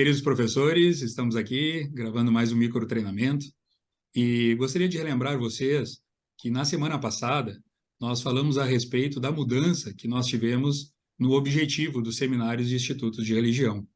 Queridos professores, estamos aqui gravando mais um microtreinamento e gostaria de relembrar vocês que na semana passada nós falamos a respeito da mudança que nós tivemos no objetivo dos seminários e institutos de religião.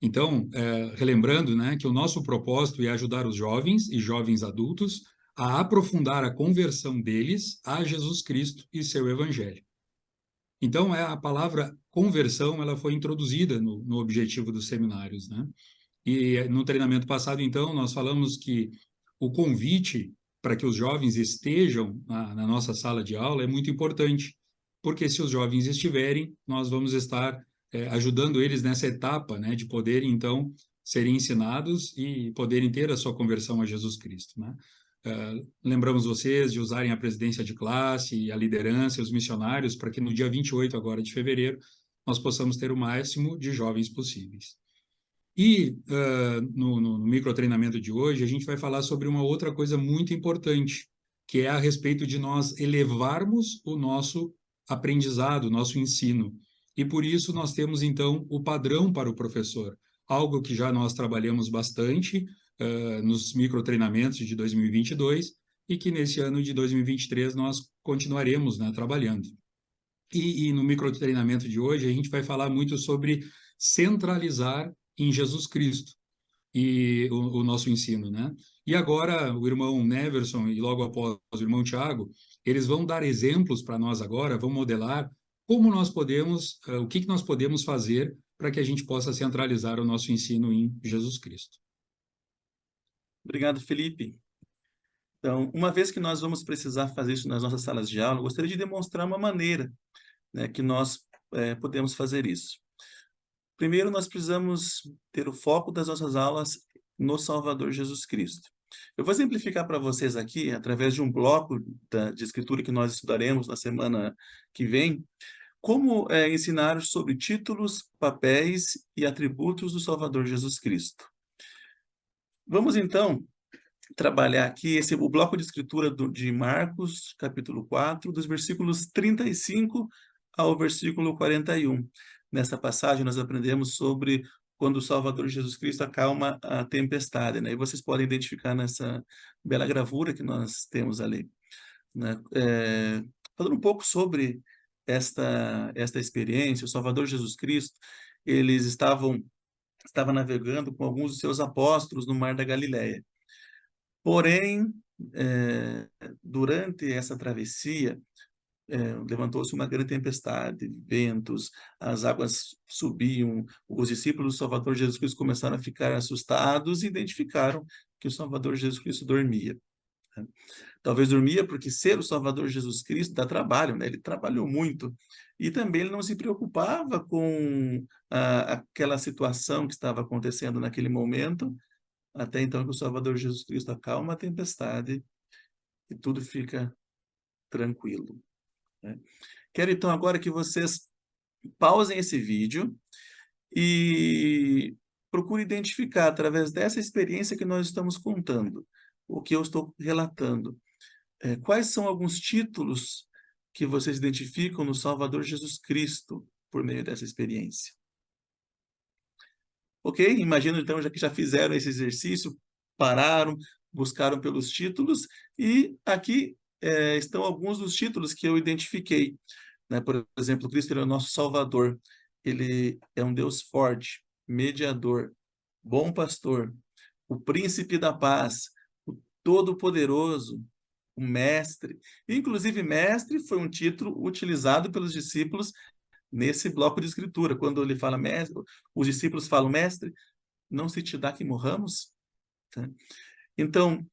Então, relembrando, né, que o nosso propósito é ajudar os jovens e jovens adultos a aprofundar a conversão deles a Jesus Cristo e seu Evangelho. Então, a palavra conversão ela foi introduzida no objetivo dos seminários, né? E no treinamento passado, então, nós falamos que o convite para que os jovens estejam na nossa sala de aula é muito importante, porque se os jovens estiverem, nós vamos estar ajudando eles nessa etapa, né, de poderem, então, serem ensinados e poderem ter a sua conversão a Jesus Cristo, né? Lembramos vocês de usarem a presidência de classe, a liderança, os missionários, para que no dia 28 agora de fevereiro nós possamos ter o máximo de jovens possíveis. E no microtreinamento de hoje, a gente vai falar sobre uma outra coisa muito importante, que é a respeito de nós elevarmos o nosso aprendizado, o nosso ensino. E por isso nós temos, então, o padrão para o professor, algo que já nós trabalhamos bastante nos microtreinamentos de 2022 e que nesse ano de 2023 nós continuaremos, né, trabalhando. E no microtreinamento de hoje, a gente vai falar muito sobre centralizar em Jesus Cristo e o nosso ensino, né? E agora o irmão Neverson e logo após o irmão Tiago, eles vão dar exemplos para nós agora, vão modelar como nós podemos, o que nós podemos fazer para que a gente possa centralizar o nosso ensino em Jesus Cristo. Obrigado, Felipe. Então, uma vez que nós vamos precisar fazer isso nas nossas salas de aula, eu gostaria de demonstrar uma maneira, né, que nós podemos fazer isso. Primeiro, nós precisamos ter o foco das nossas aulas no Salvador Jesus Cristo. Eu vou exemplificar para vocês aqui, através de um bloco de escritura que nós estudaremos na semana que vem, como ensinar sobre títulos, papéis e atributos do Salvador Jesus Cristo. Vamos, então, trabalhar aqui o bloco de escritura de Marcos, capítulo 4, dos versículos 35 ao versículo 41. Nessa passagem, nós aprendemos sobre quando o Salvador Jesus Cristo acalma a tempestade, né? E vocês podem identificar nessa bela gravura que nós temos ali, né? Falando um pouco sobre esta experiência, o Salvador Jesus Cristo, eles estava navegando com alguns dos seus apóstolos no Mar da Galileia. Porém, durante essa travessia, levantou-se uma grande tempestade, ventos, as águas subiam, os discípulos do Salvador Jesus Cristo começaram a ficar assustados e identificaram que o Salvador Jesus Cristo dormia, né? Talvez dormia porque ser o Salvador Jesus Cristo dá trabalho, né? Ele trabalhou muito e também ele não se preocupava com aquela situação que estava acontecendo naquele momento, até então que o Salvador Jesus Cristo acalma a tempestade e tudo fica tranquilo, né? Quero então agora que vocês pausem esse vídeo e procure identificar, através dessa experiência que nós estamos contando, o que eu estou relatando, quais são alguns títulos que vocês identificam no Salvador Jesus Cristo por meio dessa experiência. Ok? Imagino então já que já fizeram esse exercício, pararam, buscaram pelos títulos e aqui estão alguns dos títulos que eu identifiquei, né? Por exemplo, Cristo ele é o nosso Salvador, ele é um Deus forte, mediador, bom pastor, o príncipe da paz, o todo-poderoso, o mestre. Inclusive, mestre foi um título utilizado pelos discípulos nesse bloco de escritura. Quando ele fala mestre, os discípulos falam, mestre, não se te dá que morramos? Tá? Então,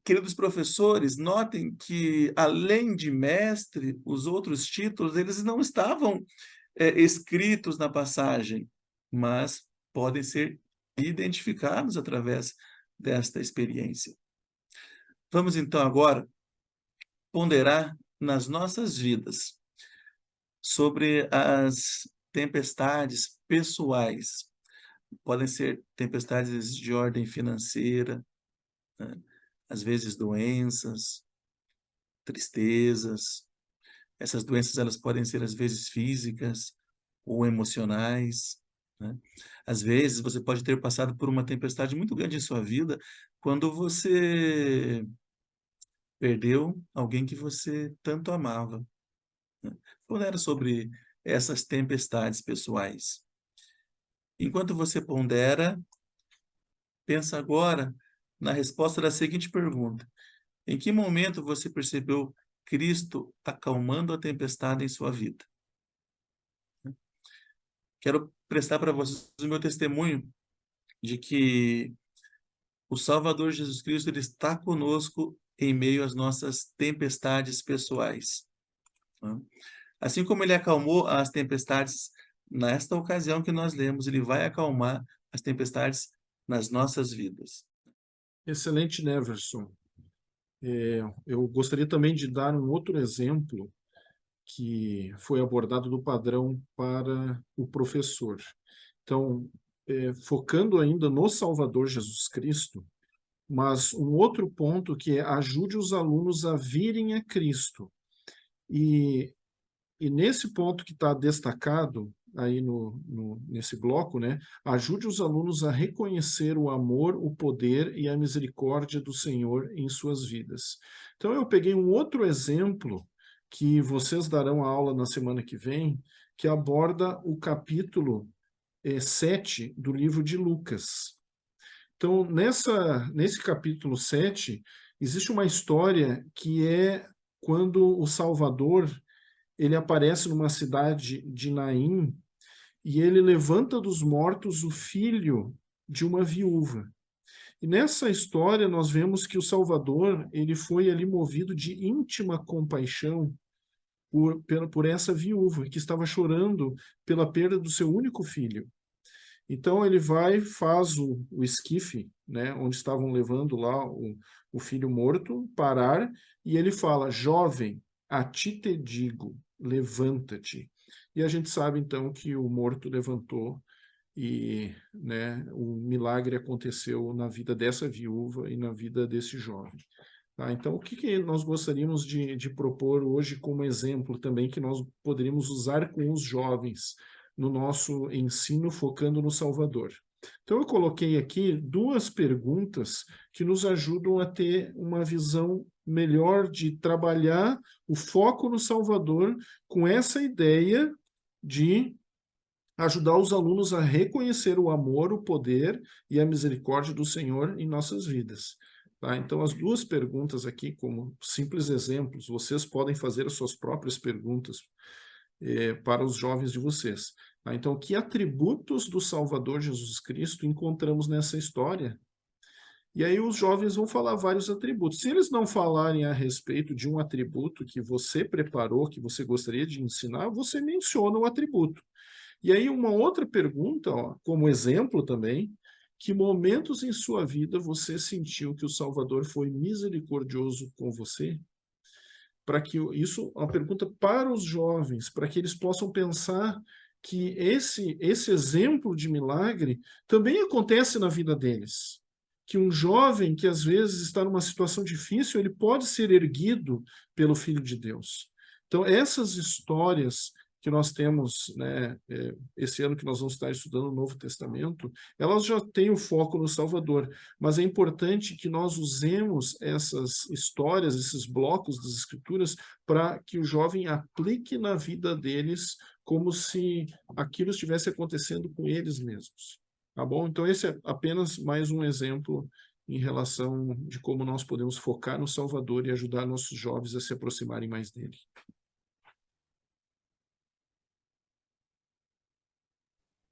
queridos professores, notem que, além de mestre, os outros títulos, eles não estavam escritos na passagem, mas podem ser identificados através desta experiência. Vamos, então, agora ponderar nas nossas vidas sobre as tempestades pessoais. Podem ser tempestades de ordem financeira, né? Às vezes doenças, tristezas. Essas doenças elas podem ser às vezes físicas ou emocionais. né? Às vezes, você pode ter passado por uma tempestade muito grande em sua vida, quando você perdeu alguém que você tanto amava, né? Pondera sobre essas tempestades pessoais. Enquanto você pondera, pensa agora na resposta da seguinte pergunta: em que momento você percebeu Cristo acalmando a tempestade em sua vida? Quero prestar para vocês o meu testemunho de que o Salvador Jesus Cristo, ele está conosco em meio às nossas tempestades pessoais, né? Assim como ele acalmou as tempestades nesta ocasião que nós lemos, ele vai acalmar as tempestades nas nossas vidas. Excelente, Neverson. Eu gostaria também de dar um outro exemplo que foi abordado do padrão para o professor. Então, focando ainda no Salvador Jesus Cristo, mas um outro ponto que é ajude os alunos a virem a Cristo. E nesse ponto que está destacado aí nesse bloco, né, ajude os alunos a reconhecer o amor, o poder e a misericórdia do Senhor em suas vidas. Então eu peguei um outro exemplo que vocês darão a aula na semana que vem, que aborda o capítulo 7 do livro de Lucas. Então, nesse capítulo 7, existe uma história que é quando o Salvador ele aparece numa cidade de Naim e ele levanta dos mortos o filho de uma viúva. E nessa história nós vemos que o Salvador ele foi ali movido de íntima compaixão por essa viúva que estava chorando pela perda do seu único filho. Então ele vai, faz o esquife, né, onde estavam levando lá o filho morto, parar, e ele fala: jovem, a ti te digo, levanta-te. E a gente sabe então que o morto levantou e, né, o milagre aconteceu na vida dessa viúva e na vida desse jovem. Tá? Então, o que nós gostaríamos de propor hoje como exemplo também que nós poderíamos usar com os jovens no nosso ensino focando no Salvador? Então, eu coloquei aqui duas perguntas que nos ajudam a ter uma visão melhor de trabalhar o foco no Salvador com essa ideia de ajudar os alunos a reconhecer o amor, o poder e a misericórdia do Senhor em nossas vidas. Tá? Então, as duas perguntas aqui, como simples exemplos, vocês podem fazer as suas próprias perguntas para os jovens de vocês. Tá? Então, que atributos do Salvador Jesus Cristo encontramos nessa história? E aí os jovens vão falar vários atributos. Se eles não falarem a respeito de um atributo que você preparou, que você gostaria de ensinar, você menciona o atributo. E aí uma outra pergunta, ó, como exemplo também: que momentos em sua vida você sentiu que o Salvador foi misericordioso com você? Para que isso é uma pergunta para os jovens, para que eles possam pensar que esse exemplo de milagre também acontece na vida deles. Que um jovem que às vezes está numa situação difícil, ele pode ser erguido pelo Filho de Deus. Então, essas histórias que nós temos, né, esse ano que nós vamos estar estudando o Novo Testamento, elas já têm o foco no Salvador, mas é importante que nós usemos essas histórias, esses blocos das Escrituras, para que o jovem aplique na vida deles como se aquilo estivesse acontecendo com eles mesmos. Tá bom? Então, esse é apenas mais um exemplo em relação de como nós podemos focar no Salvador e ajudar nossos jovens a se aproximarem mais dele.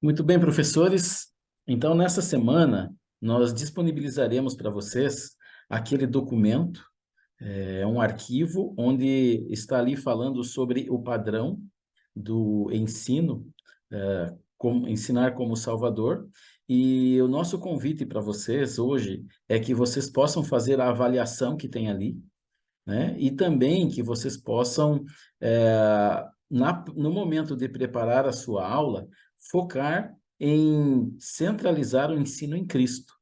Muito bem, professores. Então, nessa semana, nós disponibilizaremos para vocês aquele documento, um arquivo, onde está ali falando sobre o padrão do ensino, como ensinar como Salvador. E o nosso convite para vocês hoje é que vocês possam fazer a avaliação que tem ali, né? E também que vocês possam, no momento de preparar a sua aula, focar em centralizar o ensino em Cristo,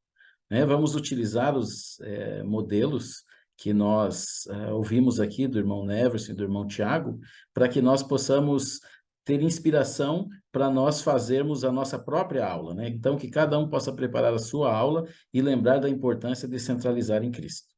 né? Vamos utilizar os modelos que nós ouvimos aqui do irmão Neverson e do irmão Tiago, para que nós possamos ter inspiração para nós fazermos a nossa própria aula, né? Então, que cada um possa preparar a sua aula e lembrar da importância de centralizar em Cristo.